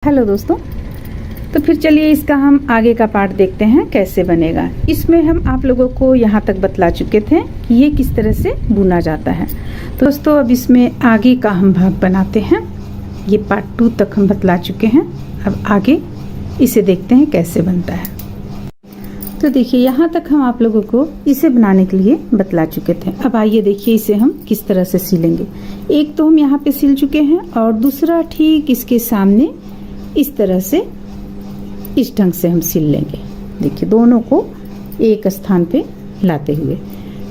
Hello दोस्तों, तो फिर चलिए इसका हम आगे का पार्ट देखते हैं कैसे बनेगा। इसमें हम आप लोगों को यहाँ तक बतला चुके थे कि ये किस तरह से बुना जाता है। तो दोस्तों अब इसमें आगे का हम भाग बनाते हैं। ये पार्ट 2 तक हम बतला चुके हैं, अब आगे इसे देखते हैं कैसे बनता है। तो देखिए यहाँ तक हम आप लोगों को इसे बनाने के लिए बतला चुके थे। अब आइए देखिए इसे हम किस तरह से सिलेंगे। एक तो हम यहाँ पे सिल चुके हैं और दूसरा ठीक इसके सामने इस तरह से इस ढंग से हम सिल लेंगे। देखिए दोनों को एक स्थान पे लाते हुए।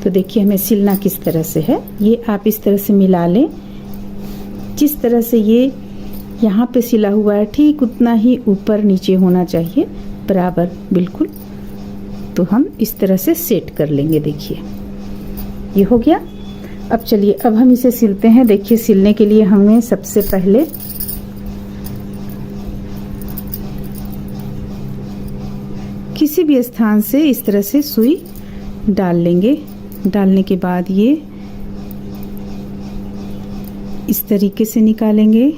तो देखिए हमें सिलना किस तरह से है, ये आप इस तरह से मिला लें। जिस तरह से ये यहाँ पे सिला हुआ है ठीक उतना ही ऊपर नीचे होना चाहिए, बराबर बिल्कुल। तो हम इस तरह से सेट कर लेंगे। देखिए ये हो गया। अब चलिए अब हम इसे सिलते हैं। देखिए सिलने के लिए हमें सबसे पहले किसी भी स्थान से इस तरह से सुई डाल लेंगे। डालने के बाद ये इस तरीके से निकालेंगे।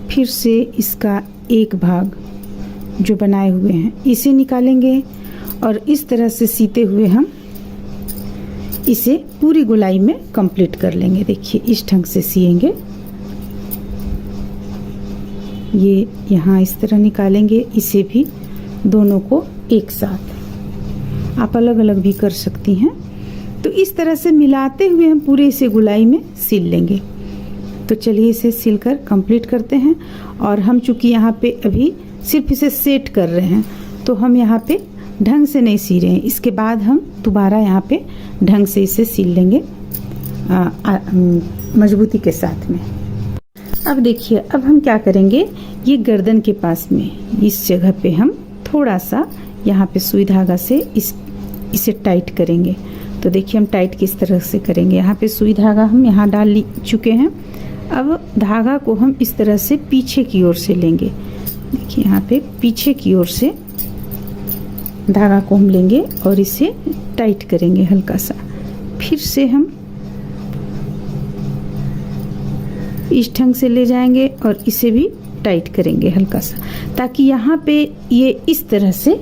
फिर से इसका एक भाग जो बनाए हुए हैं इसे निकालेंगे और इस तरह से सीते हुए हम इसे पूरी गोलाई में कंप्लीट कर लेंगे। देखिए इस ढंग से सिएंगे। ये यहाँ इस तरह निकालेंगे, इसे भी दोनों को एक साथ। आप अलग अलग भी कर सकती हैं। तो इस तरह से मिलाते हुए हम पूरे इसे गोलाई में सिल लेंगे। तो चलिए इसे सिलकर कंप्लीट करते हैं। और हम चूंकि यहाँ पे अभी सिर्फ इसे सेट कर रहे हैं तो हम यहाँ पे ढंग से नहीं सी रहे हैं। इसके बाद हम दोबारा यहाँ पे ढंग से इसे सिल लेंगे मजबूती के साथ में। अब देखिए अब हम क्या करेंगे, ये गर्दन के पास में इस जगह पे हम थोड़ा सा यहाँ पे सुई धागा से इसे टाइट करेंगे। तो देखिए हम टाइट किस तरह से करेंगे। यहाँ पे सुई धागा हम यहाँ डाल चुके हैं। अब धागा को हम इस तरह से पीछे की ओर से लेंगे। देखिए यहाँ पे पीछे की ओर से धागा को हम लेंगे और इसे टाइट करेंगे हल्का सा। फिर से हम इस ढंग से ले जाएंगे और इसे भी टाइट करेंगे हल्का सा, ताकि यहाँ पे ये इस तरह से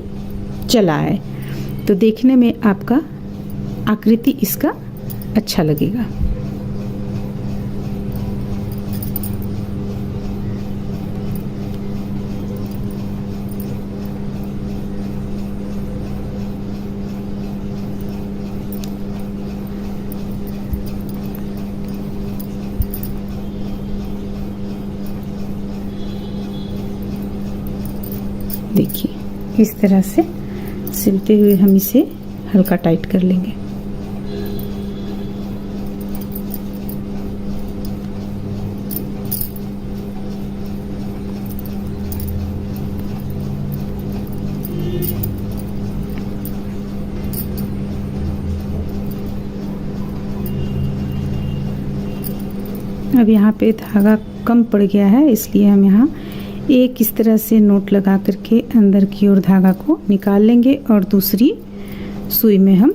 चला आए। तो देखने में आपका आकृति इसका अच्छा लगेगा। देखिए इस तरह से सिलते हुए हम इसे हल्का टाइट कर लेंगे। अब यहाँ पे धागा कम पड़ गया है, इसलिए हम यहाँ एक इस तरह से नोट लगा करके अंदर की ओर धागा को निकाल लेंगे और दूसरी सुई में हम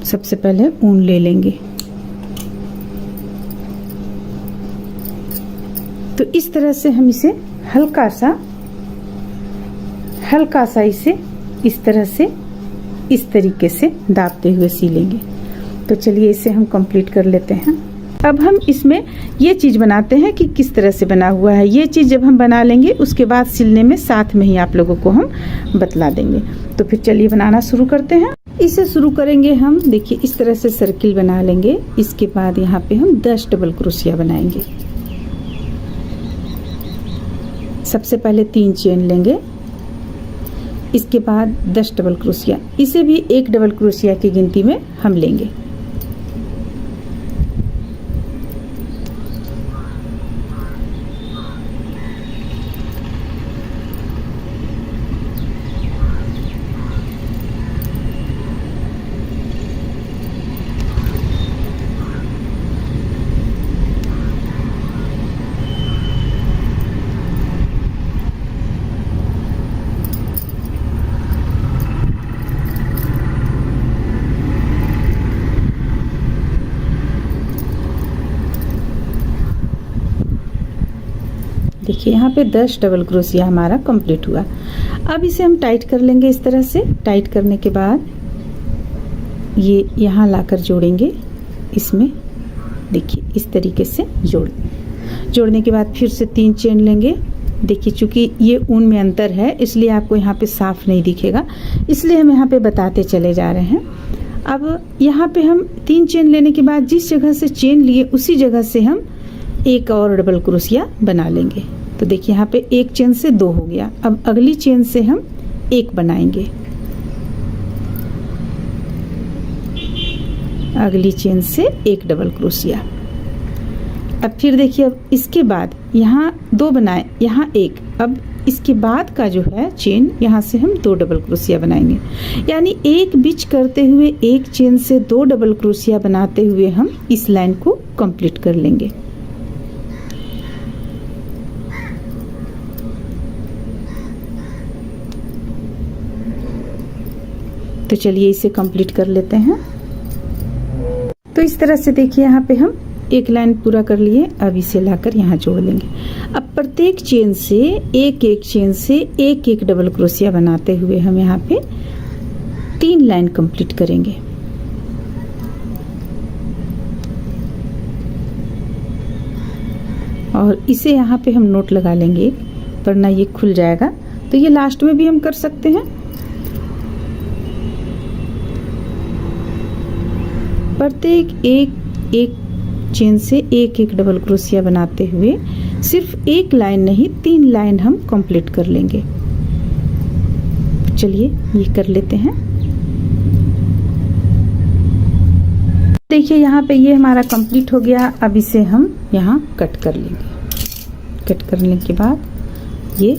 सबसे पहले ऊन ले लेंगे। तो इस तरह से हम इसे हल्का सा इसे इस तरह से इस तरीके से दाबते हुए सिलेंगे। तो चलिए इसे हम कंप्लीट कर लेते हैं। अब हम इसमें ये चीज़ बनाते हैं कि किस तरह से बना हुआ है। ये चीज़ जब हम बना लेंगे उसके बाद सिलने में साथ में ही आप लोगों को हम बतला देंगे। तो फिर चलिए बनाना शुरू करते हैं। इसे शुरू करेंगे हम। देखिए इस तरह से सर्किल बना लेंगे। इसके बाद यहाँ पे हम 10 डबल क्रोशिया बनाएंगे। सबसे पहले 3 चेन लेंगे, इसके बाद 10 डबल क्रोशिया। इसे भी 1 डबल क्रोशिया की गिनती में हम लेंगे। देखिए यहाँ पे 10 डबल क्रोशिया हमारा कंप्लीट हुआ। अब इसे हम टाइट कर लेंगे इस तरह से। टाइट करने के बाद ये यहाँ लाकर जोड़ेंगे इसमें। देखिए इस तरीके से जोड़ने के बाद फिर से 3 चेन लेंगे। देखिए चूंकि ये ऊन में अंतर है इसलिए आपको यहाँ पे साफ नहीं दिखेगा, इसलिए हम यहाँ पे बताते चले जा रहे हैं। अब यहाँ पे हम 3 चेन लेने के बाद जिस जगह से चेन लिए उसी जगह से हम एक और डबल क्रोशिया बना लेंगे। तो देखिए यहाँ पे एक चेन से 2 हो गया। अब अगली चेन से हम 1 बनाएंगे, अगली चेन से 1 डबल क्रोशिया। अब फिर देखिए अब इसके बाद यहाँ 2 बनाए, यहाँ 1। अब इसके बाद का जो है चेन यहाँ से हम 2 डबल क्रोशिया बनाएंगे, यानी एक बिच करते हुए एक चेन से 2 डबल क्रोशिया बनाते हुए हम इस लाइन को कंप्लीट कर लेंगे। तो चलिए इसे कंप्लीट कर लेते हैं। तो इस तरह से देखिए यहाँ पे हम एक लाइन पूरा कर लिए। अब इसे लाकर यहाँ जोड़ लेंगे। अब प्रत्येक चेन से एक चेन से एक डबल क्रोशिया बनाते हुए हम यहाँ पे 3 लाइन कंप्लीट करेंगे। और इसे यहाँ पे हम नोट लगा लेंगे वरना ये खुल जाएगा। तो ये लास्ट में भी हम कर सकते हैं। प्रत्येक एक चेन से एक डबल क्रोशिया बनाते हुए सिर्फ 1 लाइन नहीं 3 लाइन हम कंप्लीट कर लेंगे। चलिए ये कर लेते हैं। देखिए यहाँ पे ये हमारा कंप्लीट हो गया। अब इसे हम यहाँ कट कर लेंगे। कट करने के बाद ये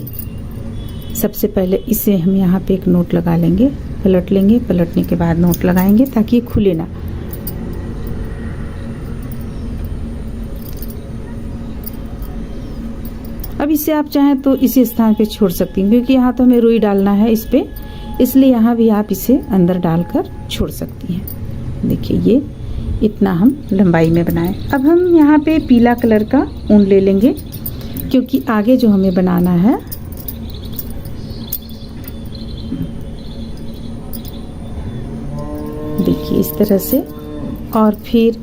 सबसे पहले इसे हम यहाँ पे एक नोट लगा लेंगे, पलट लेंगे। पलटने के बाद नोट लगाएंगे ताकि ये खुले ना। अब इसे आप चाहें तो इसी स्थान पे छोड़ सकती हैं, क्योंकि यहाँ तो हमें रुई डालना है इस पे, इसलिए यहाँ भी आप इसे अंदर डालकर छोड़ सकती हैं। देखिए ये इतना हम लंबाई में बनाएं। अब हम यहाँ पे पीला कलर का ऊन ले लेंगे, क्योंकि आगे जो हमें बनाना है देखिए इस तरह से। और फिर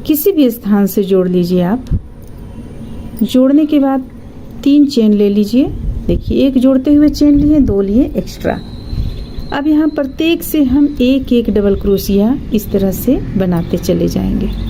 किसी भी स्थान से जोड़ लीजिए आप। जोड़ने के बाद 3 चेन ले लीजिए। देखिए एक जोड़ते हुए चेन लिए, 2 लिए एक्स्ट्रा। अब यहाँ प्रत्येक से हम एक डबल क्रोशिया इस तरह से बनाते चले जाएंगे।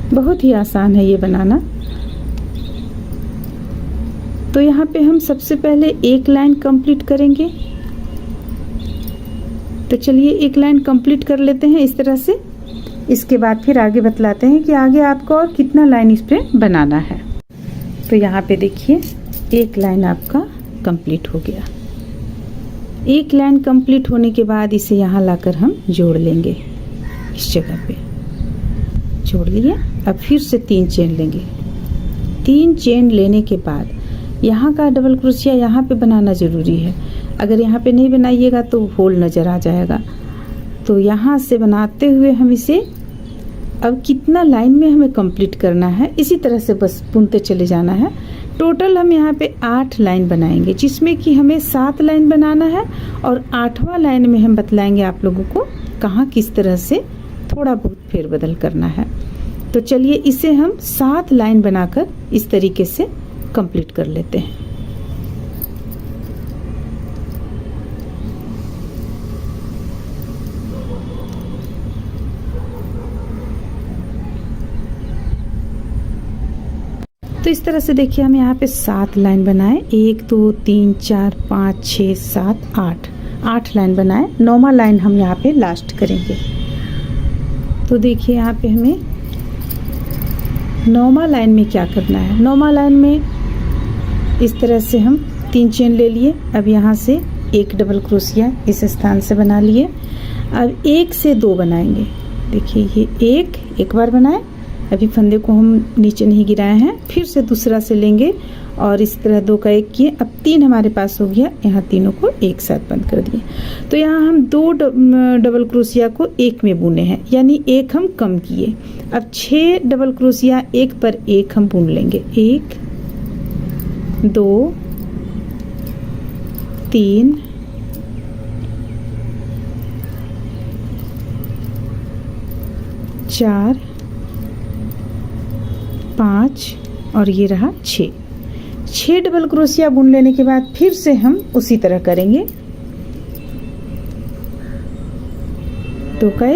बहुत ही आसान है ये बनाना। तो यहाँ पे हम सबसे पहले 1 लाइन कंप्लीट करेंगे। तो चलिए 1 लाइन कंप्लीट कर लेते हैं इस तरह से। इसके बाद फिर आगे बतलाते हैं कि आगे आपको और कितना लाइन इस पे बनाना है। तो यहाँ पे देखिए 1 लाइन आपका कंप्लीट हो गया। 1 लाइन कंप्लीट होने के बाद इसे यहाँ लाकर हम जोड़ लेंगे। इस जगह पे जोड़ लिए। अब फिर से 3 चेन लेंगे। 3 चेन लेने के बाद यहाँ का डबल क्रोशिया यहाँ पे बनाना ज़रूरी है। अगर यहाँ पे नहीं बनाइएगा तो होल नज़र आ जाएगा। तो यहाँ से बनाते हुए हम इसे अब कितना लाइन में हमें कंप्लीट करना है इसी तरह से बस बुनते चले जाना है। टोटल हम यहाँ पे 8 लाइन बनाएंगे, जिसमें कि हमें 7 लाइन बनाना है और 8वां लाइन में हम बतलाएंगे आप लोगों को कहाँ किस तरह से थोड़ा बहुत फेरबदल करना है। तो चलिए इसे हम 7 लाइन बनाकर इस तरीके से कंप्लीट कर लेते हैं। तो इस तरह से देखिए हम यहाँ पे 7 लाइन बनाए। 1 2 3 4 5 6 7 8 लाइन बनाए। 9वां लाइन हम यहाँ पे लास्ट करेंगे। तो देखिए यहाँ पे हमें 9वां लाइन में क्या करना है। 9वां लाइन में इस तरह से हम 3 चेन ले लिए। अब यहाँ से एक डबल क्रोशिया इस स्थान से बना लिए। अब 1 से 2 बनाएंगे। देखिए ये एक बार बनाए, अभी फंदे को हम नीचे नहीं गिराए हैं, फिर से दूसरा से लेंगे और इस तरह 2 का 1 किए। अब 3 हमारे पास हो गया, यहाँ तीनों को एक साथ बंद कर दिए। तो यहाँ हम 2 डबल क्रोशिया को 1 में बुने हैं, यानी 1 हम कम किए। अब 6 डबल क्रोशिया 1 पर 1 हम बुन लेंगे। 1 2 3 4 5 और ये रहा 6 डबल क्रोशिया बुन लेने के बाद फिर से हम उसी तरह करेंगे। 2 का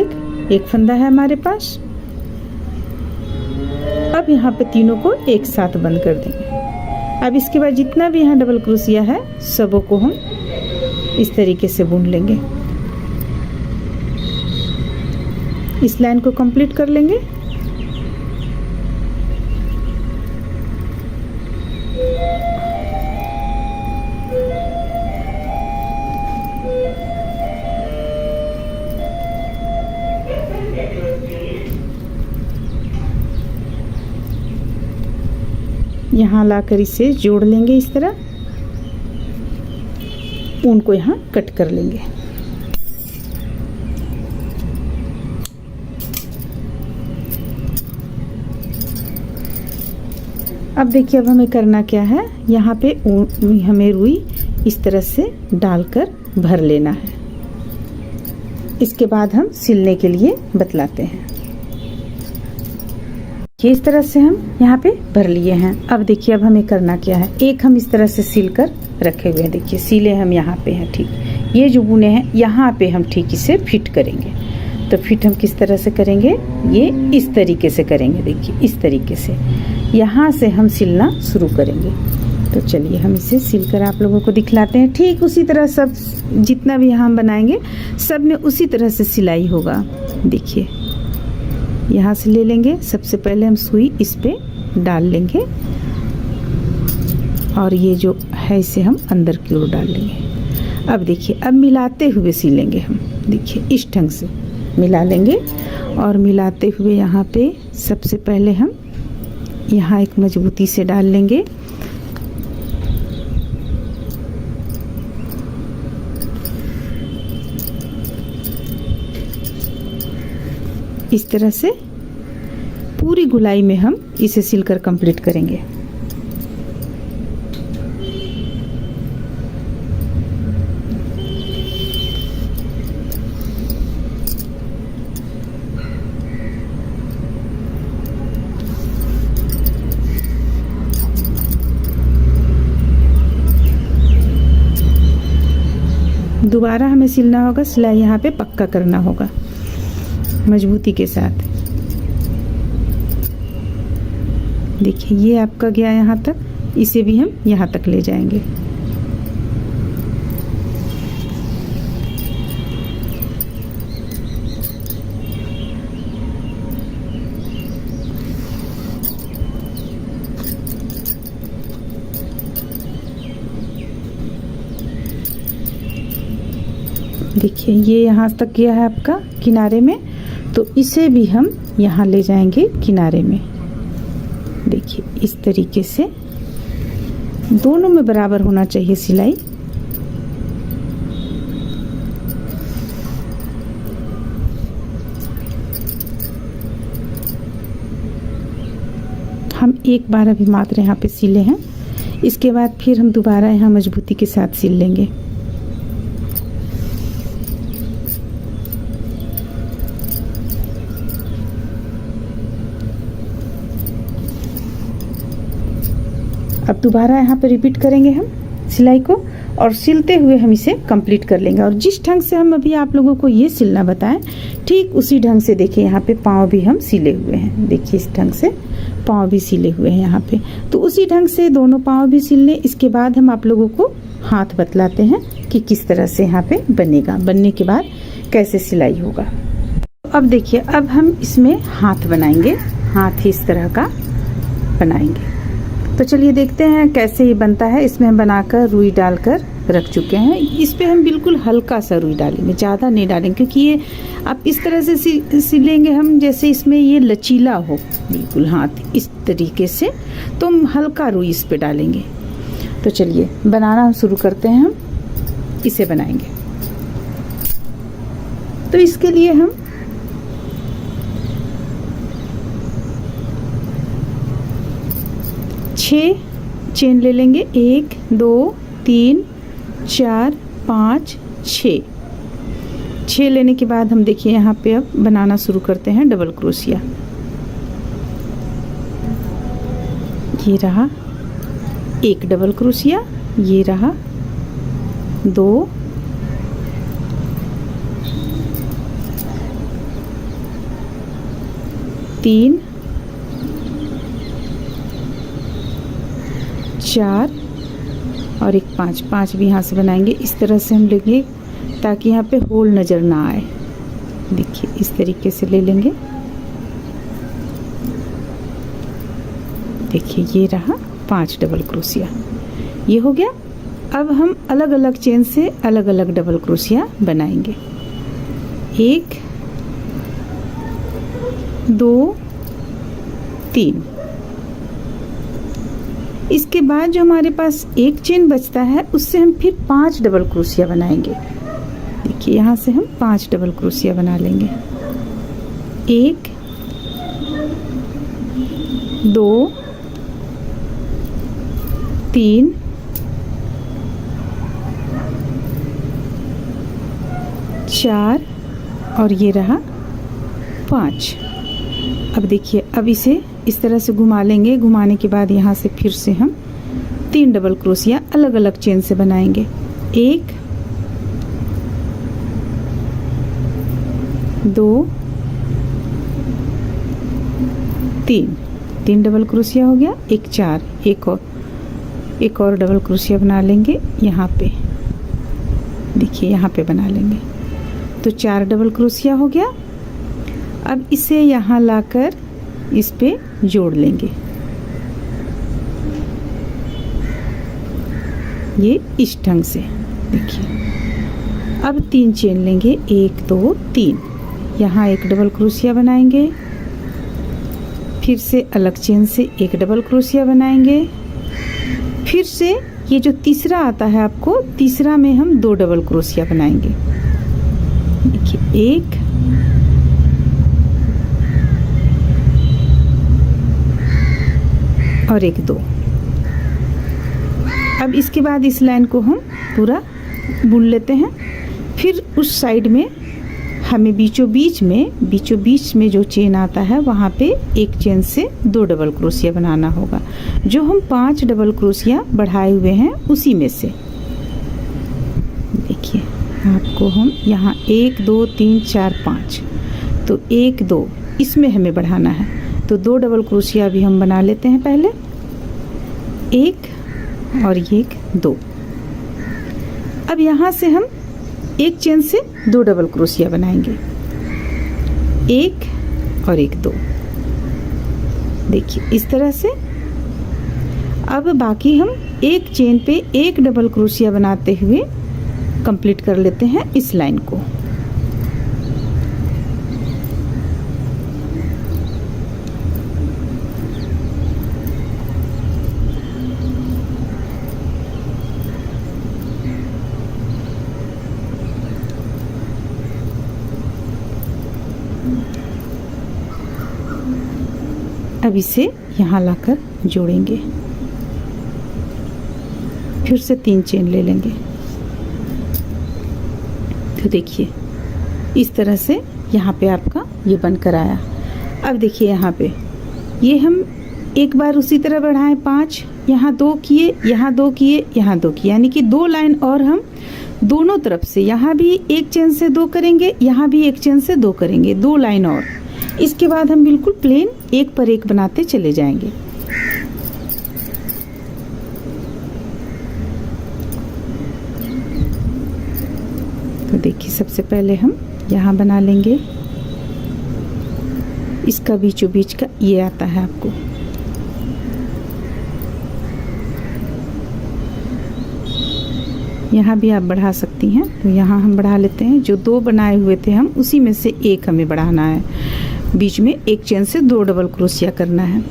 1 फंदा है हमारे पास। अब यहाँ पे तीनों को एक साथ बंद कर देंगे। अब इसके बाद जितना भी यहाँ डबल क्रोशिया है सबों को हम इस तरीके से बुन लेंगे। इस लाइन को कंप्लीट कर लेंगे। यहाँ लाकर इसे जोड़ लेंगे इस तरह, ऊन को यहाँ कट कर लेंगे। अब देखिए अब हमें करना क्या है, यहाँ पे हमें रुई इस तरह से डालकर भर लेना है। इसके बाद हम सिलने के लिए बतलाते हैं। ये इस तरह से हम यहाँ पे भर लिए हैं। अब देखिए अब हमें करना क्या है, एक हम इस तरह से सिल कर रखे हुए हैं। देखिए सिले हम यहाँ पे हैं, ठीक। ये जो बुने हैं यहाँ पे हम ठीक इसे फिट करेंगे। तो फिट हम किस तरह से करेंगे, ये इस तरीके से करेंगे। देखिए इस तरीके से यहाँ से हम सिलना शुरू करेंगे। तो चलिए हम इसे सिलकर आप लोगों को दिखलाते हैं। ठीक उसी तरह सब जितना भी यहाँ हम बनाएंगे सब में उसी तरह से सिलाई होगा। देखिए यहाँ से ले लेंगे, सबसे पहले हम सुई इस पे डाल लेंगे और ये जो है इसे हम अंदर की ओर डाल लेंगे। अब देखिए अब मिलाते हुए सिलेंगे हम। देखिए इस ढंग से मिला लेंगे और मिलाते हुए यहाँ पे सबसे पहले हम यहाँ एक मजबूती से डाल लेंगे। इस तरह से पूरी गुलाई में हम इसे सिलकर कंप्लीट करेंगे। दोबारा हमें सिलना होगा, सिलाई यहाँ पे पक्का करना होगा मजबूती के साथ। देखिए ये आपका गया यहाँ तक, इसे भी हम यहाँ तक ले जाएंगे। देखिए ये यहाँ तक गया है आपका किनारे में, तो इसे भी हम यहाँ ले जाएंगे किनारे में। देखिए इस तरीके से दोनों में बराबर होना चाहिए सिलाई। हम एक बार अभी मात्र यहाँ पे सिले हैं, इसके बाद फिर हम दोबारा यहाँ मजबूती के साथ सिल लेंगे। अब दोबारा यहाँ पे रिपीट करेंगे हम सिलाई को और सिलते हुए हम इसे कंप्लीट कर लेंगे। और जिस ढंग से हम अभी आप लोगों को ये सिलना बताएं ठीक उसी ढंग से देखिए यहाँ पे पाँव भी हम सिले हुए हैं। देखिए इस ढंग से पाँव भी सिले हुए हैं यहाँ पे, तो उसी ढंग से दोनों पाँव भी सिल लें। इसके बाद हम आप लोगों को हाथ बतलाते हैं कि किस तरह से यहाँ पे बनेगा, बनने के बाद कैसे सिलाई होगा। अब देखिए अब हम इसमें हाथ बनाएंगे, हाथ इस तरह का बनाएंगे। तो चलिए देखते हैं कैसे ये बनता है। इसमें हम बनाकर रुई डालकर रख चुके हैं। इस पे हम बिल्कुल हल्का सा रुई डालेंगे, ज़्यादा नहीं डालेंगे, क्योंकि ये आप इस तरह से सिलेंगे हम जैसे इसमें ये लचीला हो बिल्कुल हाथ इस तरीके से, तो हम हल्का रुई इस पे डालेंगे। तो चलिए बनाना हम शुरू करते हैं। हम इसे बनाएंगे। तो इसके लिए हम छः चेन ले लेंगे। 1 2 3 4 5 6 लेने के बाद हम देखिए यहाँ पे अब बनाना शुरू करते हैं डबल क्रोशिया। ये रहा एक डबल क्रोशिया, ये रहा 2, 3, 4 और एक 5 भी यहाँ से बनाएंगे। इस तरह से हम लेंगे ताकि यहाँ पे होल नज़र ना आए। देखिए इस तरीके से ले लेंगे। देखिए ये रहा 5 डबल क्रोशिया, ये हो गया। अब हम अलग अलग चेन से अलग अलग डबल क्रोशिया बनाएंगे। 1 2 3। इसके बाद जो हमारे पास एक चेन बचता है उससे हम फिर 5 डबल क्रोशिया बनाएंगे। देखिए यहाँ से हम 5 डबल क्रोशिया बना लेंगे। 1 2 3 4 और ये रहा 5। अब देखिए अब इसे इस तरह से घुमा लेंगे। घुमाने के बाद यहाँ से फिर से हम 3 डबल क्रोशिया अलग अलग चेन से बनाएंगे। 1 2 3 डबल क्रोशिया हो गया। एक 4, एक और डबल क्रोशिया बना लेंगे यहाँ पे। देखिए यहाँ पे बना लेंगे तो 4 डबल क्रोशिया हो गया। अब इसे यहाँ लाकर इस पे जोड़ लेंगे। ये इस ढंग से देखिए। अब 3 चेन लेंगे। 1 2 3, यहाँ एक डबल क्रोशिया बनाएंगे। फिर से अलग चेन से एक डबल क्रोशिया बनाएंगे। फिर से ये जो तीसरा आता है आपको, तीसरा में हम 2 डबल क्रोशिया बनाएंगे। देखिए 1 और एक 2। अब इसके बाद इस लाइन को हम पूरा बुन लेते हैं। फिर उस साइड में हमें बीचों बीच में जो चेन आता है वहाँ पे एक चेन से 2 डबल क्रोशिया बनाना होगा। जो हम 5 डबल क्रोशिया बढ़ाए हुए हैं उसी में से। देखिए आपको हम यहाँ 1 2 3 4 5, तो 1 2 इसमें हमें बढ़ाना है, तो 2 डबल क्रोशिया भी हम बना लेते हैं पहले। 1 और ये 2। अब यहाँ से हम एक चेन से 2 डबल क्रोशिया बनाएंगे। 1 और 2। देखिए इस तरह से। अब बाकी हम एक चेन पे एक डबल क्रोशिया बनाते हुए कंप्लीट कर लेते हैं इस लाइन को। अब इसे यहाँ लाकर जोड़ेंगे। फिर से 3 चेन ले लेंगे। तो देखिए इस तरह से यहाँ पे आपका ये बनकर आया। अब देखिए यहाँ पे ये हम एक बार उसी तरह बढ़ाएं 5, यहाँ 2 किए, यहाँ 2 किए, यहाँ 2 किए, यानी कि 2 लाइन और हम दोनों तरफ से, यहाँ भी एक चेन से 2 करेंगे, यहाँ भी एक चेन से 2 करेंगे, 2 लाइन और। इसके बाद हम बिल्कुल प्लेन एक पर एक बनाते चले जाएंगे। तो देखिए सबसे पहले हम यहाँ बना लेंगे। इसका बीचों बीच का ये आता है आपको, यहाँ भी आप बढ़ा सकती हैं। तो यहाँ हम बढ़ा लेते हैं। जो 2 बनाए हुए थे हम, उसी में से एक हमें बढ़ाना है। बीच में एक चेन से 2 डबल क्रोशिया करना है।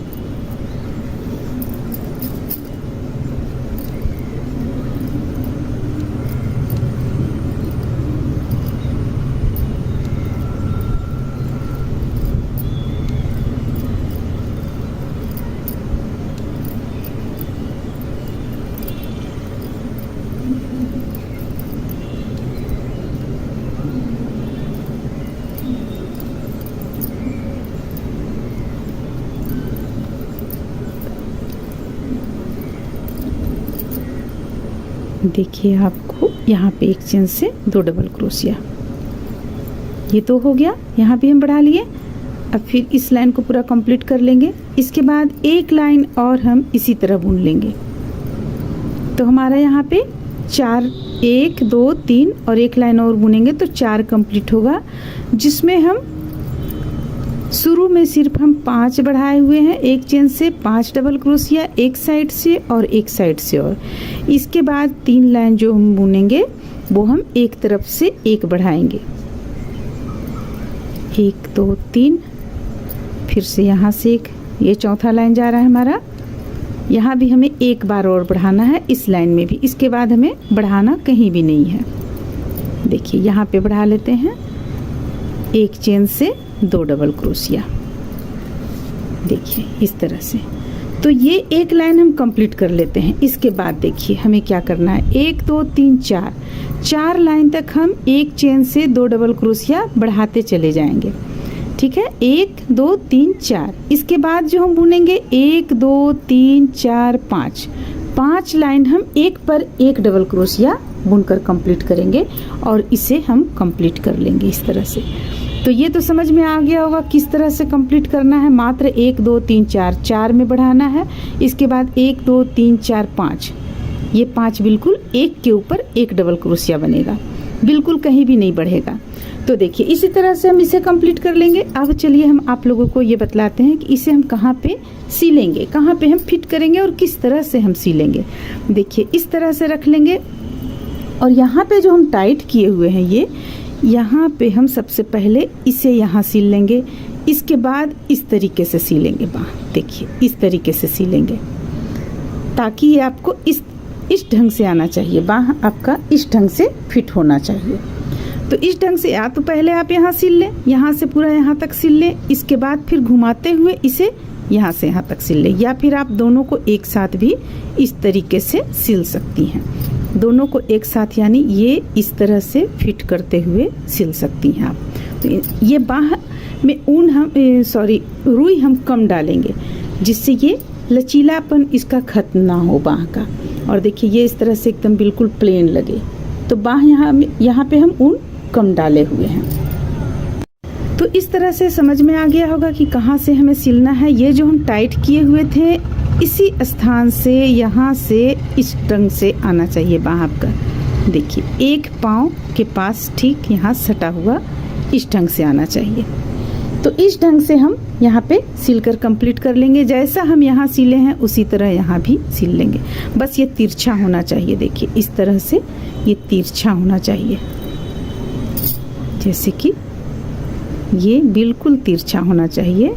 देखिए आपको यहाँ पे एक चेन से 2 डबल क्रोशिया, ये तो हो गया। यहाँ भी हम बढ़ा लिए। अब फिर इस लाइन को पूरा कंप्लीट कर लेंगे। इसके बाद एक लाइन और हम इसी तरह बुन लेंगे। तो हमारा यहाँ पे 4, 1 2 3 और एक लाइन और बुनेंगे तो 4 कंप्लीट होगा, जिसमें हम शुरू में सिर्फ हम 5 बढ़ाए हुए हैं। एक चेन से 5 डबल क्रोशिया, एक साइड से और एक साइड से। और इसके बाद 3 लाइन जो हम बुनेंगे वो हम एक तरफ से एक बढ़ाएंगे। 1 2 3, फिर से यहाँ से एक, ये चौथा लाइन जा रहा है हमारा। यहाँ भी हमें एक बार और बढ़ाना है, इस लाइन में भी। इसके बाद हमें बढ़ाना कहीं भी नहीं है। देखिए यहाँ पे बढ़ा लेते हैं एक चेन से 2 डबल क्रोशिया। देखिए इस तरह से। तो ये एक लाइन हम कंप्लीट कर लेते हैं। इसके बाद देखिए हमें क्या करना है। 1 2 3 4 लाइन तक हम एक चेन से 2 डबल क्रोशिया बढ़ाते चले जाएंगे। ठीक है, 1 2 3 4। इसके बाद जो हम बुनेंगे 1 2 3 4 5 लाइन हम एक पर एक डबल क्रोशिया बुनकर कंप्लीट करेंगे और इसे हम कंप्लीट कर लेंगे इस तरह से। तो ये तो समझ में आ गया होगा किस तरह से कंप्लीट करना है। मात्र 1 2 3 4 में बढ़ाना है। इसके बाद 1 2 3 4 5, ये 5 बिल्कुल एक के ऊपर एक डबल क्रोशिया बनेगा, बिल्कुल कहीं भी नहीं बढ़ेगा। तो देखिए इसी तरह से हम इसे कंप्लीट कर लेंगे। अब चलिए हम आप लोगों को ये बतलाते हैं कि इसे हम कहाँ पे सिलेंगे, कहाँ पे हम फिट करेंगे और किस तरह से हम सिलेंगे। देखिए इस तरह से रख लेंगे और यहाँ पे जो हम टाइट किए हुए हैं ये, यहाँ पे हम सबसे पहले इसे यहाँ सिल लेंगे। इसके बाद इस तरीके से सिलेंगे बाँह। देखिए इस तरीके से सिलेंगे ताकि ये आपको इस ढंग से आना चाहिए। बाँह आपका इस ढंग से फिट होना चाहिए। तो इस ढंग से या तो पहले आप यहाँ सिल लें, यहाँ से पूरा यहाँ तक सिल लें। इसके बाद फिर घुमाते हुए इसे यहाँ से यहाँ तक सिल लें, या फिर आप दोनों को एक साथ भी इस तरीके से सिल सकती हैं। दोनों को एक साथ यानी ये इस तरह से फिट करते हुए सिल सकती हैं आप। तो ये बाँह में रुई हम कम डालेंगे जिससे ये लचीलापन इसका खत्म ना हो बाँह का। और देखिए ये इस तरह से एकदम बिल्कुल प्लेन लगे। तो बाँह यहाँ पे हम ऊन कम डाले हुए हैं। तो इस तरह से समझ में आ गया होगा कि कहाँ से हमें सिलना है। ये जो हम टाइट किए हुए थे इसी स्थान से यहाँ से इस ढंग से आना चाहिए बाँह आपका। देखिए एक पाँव के पास ठीक यहाँ सटा हुआ इस ढंग से आना चाहिए। तो इस ढंग से हम यहाँ पे सिलकर कंप्लीट कर लेंगे। जैसा हम यहाँ सिले हैं उसी तरह यहाँ भी सिल लेंगे। बस ये तिरछा होना चाहिए। देखिए इस तरह से ये तिरछा होना चाहिए, जैसे कि ये बिल्कुल तिरछा होना चाहिए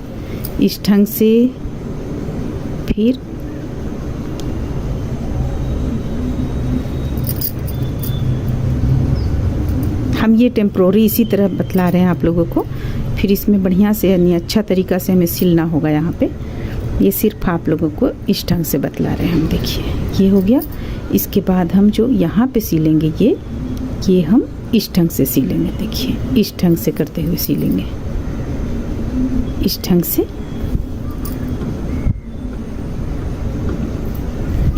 इस ढंग से। फिर हम ये टेम्प्रोरी इसी तरह बतला रहे हैं आप लोगों को। फिर इसमें बढ़िया से यानी अच्छा तरीक़ा से हमें सिलना होगा। यहाँ पे ये सिर्फ आप लोगों को इस ढंग से बतला रहे हैं हम। देखिए ये हो गया। इसके बाद हम जो यहाँ पे सिलेंगे ये हम इस ढंग से सिलेंगे। देखिए इस ढंग से करते हुए सिलेंगे, इस ढंग से,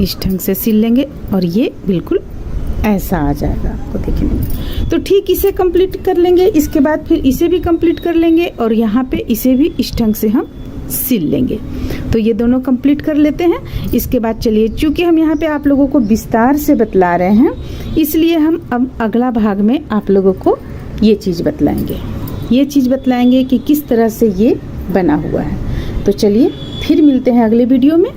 इस ढंग से सिल लेंगे और ये बिल्कुल ऐसा आ जाएगा आपको देखने में। तो ठीक इसे कंप्लीट कर लेंगे। इसके बाद फिर इसे भी कंप्लीट कर लेंगे और यहाँ पे इसे भी इस ढंग से हम सिल लेंगे। तो ये दोनों कंप्लीट कर लेते हैं। इसके बाद चलिए, चूँकि हम यहाँ पे आप लोगों को विस्तार से बतला रहे हैं इसलिए हम अब अगला भाग में आप लोगों को ये चीज़ बतलाएंगे कि किस तरह से ये बना हुआ है। तो चलिए फिर मिलते हैं अगले वीडियो में।